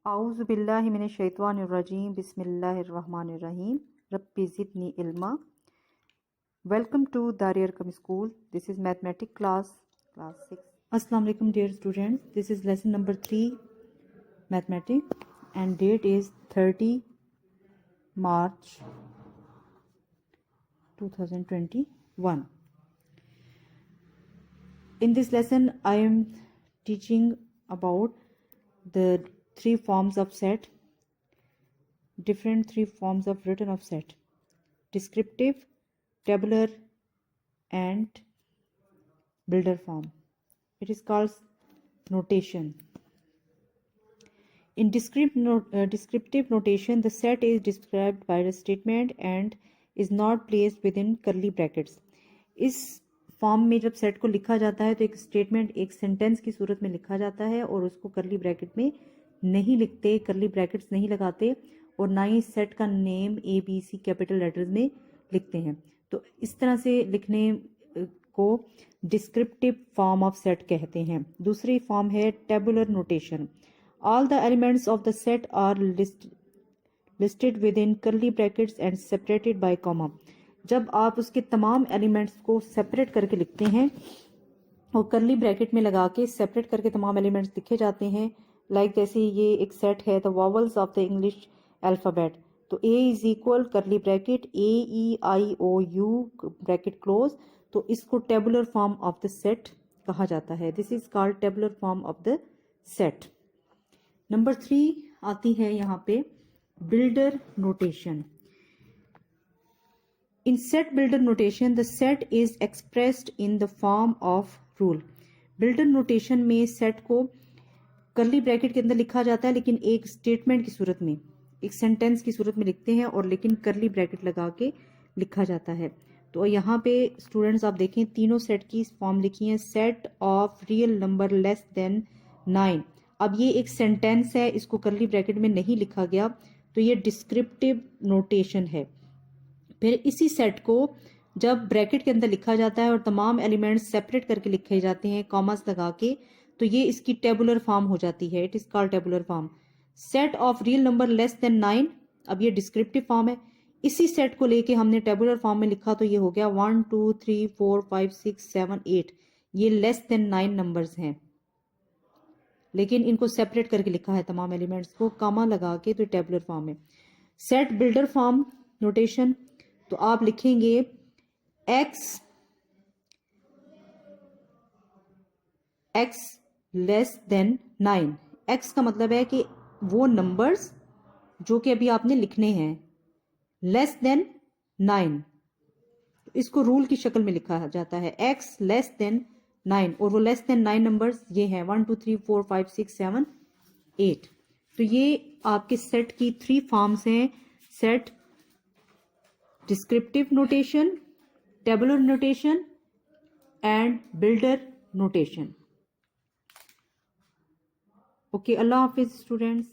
आऊज़ु बिल्लाहि मिनश शैतानिर रजीम बिस्मिल्लाहिर रहमानिर रहीम rabbi ज़िदनी इल्मा। Welcome to Darya Arkam School. This is mathematics class 6. Assalamu alaikum dear students. This is lesson number 3 mathematics and date is 30 March 2021. In this lesson I am teaching about the three forms of set, different three forms of written of set: descriptive, tabular and builder form. It is called notation. In descriptive notation, the set is described by the statement and is not placed within curly brackets. इस form में जब set को लिखा जाता है तो एक statement एक सेंटेंस की सूरत में लिखा जाता है और उसको करली ब्रैकेट में नहीं लिखते, करली ब्रैकेट्स नहीं लगाते और ना ही सेट का नेम ABC कैपिटल लेटर्स में लिखते हैं। तो इस तरह से लिखने को डिस्क्रिप्टिव फॉर्म ऑफ सेट कहते हैं। दूसरी फॉर्म है tabular notation. All the elements of the set are listed within curly brackets and separated by comma. जब आप उसके तमाम एलिमेंट्स को सेपरेट करके लिखते हैं और कर्ली ब्रैकेट में लगा के सेपरेट करके तमाम एलिमेंट्स लिखे जाते हैं, लाइक जैसे ये एक सेट है the vowels of the English alphabet, तो A इज इक्वल करली ब्रैकेट AEIOU ब्रैकेट क्लोज, तो इसको tabular form of the set कहा जाता है। This is called tabular form of the set. Number 3 आती है यहाँ पे builder notation. In set builder notation, the set is expressed in the form of rule. Builder notation में set को curly bracket के अंदर लिखा जाता है लेकिन एक स्टेटमेंट की सूरत में, एक सेंटेंस की सूरत में लिखते हैं और लेकिन कर्ली ब्रैकेट लगा के लिखा जाता है। तो यहाँ पे स्टूडेंट्स आप देखें तीनों सेट की फॉर्म लिखी है। Set of real number less than 9। अब ये एक सेंटेंस है, इसको कर्ली ब्रैकेट में नहीं लिखा गया तो ये डिस्क्रिप्टिव नोटेशन है। फिर इसी सेट को जब ब्रैकेट के अंदर लिखा जाता है और तमाम एलिमेंट्स सेपरेट करके लिखे जाते हैं कॉमास लगा के, तो ये इसकी टेबुलर फॉर्म हो जाती है। It is called tabular form. Set of real number less than 9, अब ये डिस्क्रिप्टिव फॉर्म है। इसी सेट को लेके हमने टेबुलर फॉर्म में लिखा तो ये हो गया 1 2 3 4 5 6 7 8। ये लेस देन 9 नंबर्स हैं लेकिन इनको सेपरेट करके लिखा है तमाम एलिमेंट्स को कॉमा लगा के, तो टेबुलर फॉर्म है। सेट बिल्डर फॉर्म नोटेशन, तो आप लिखेंगे x लेस देन 9। x का मतलब है कि वो नंबर्स जो कि अभी आपने लिखने हैं लेस देन 9, इसको रूल की शक्ल में लिखा जाता है x लेस देन 9 और वो लेस देन 9 नंबर्स ये हैं 1 2 3 4 5 6 7 8। तो ये आपके सेट की 3 फॉर्म्स हैं: set, descriptive notation, tabular notation and builder notation. Okay, Allah Hafiz students.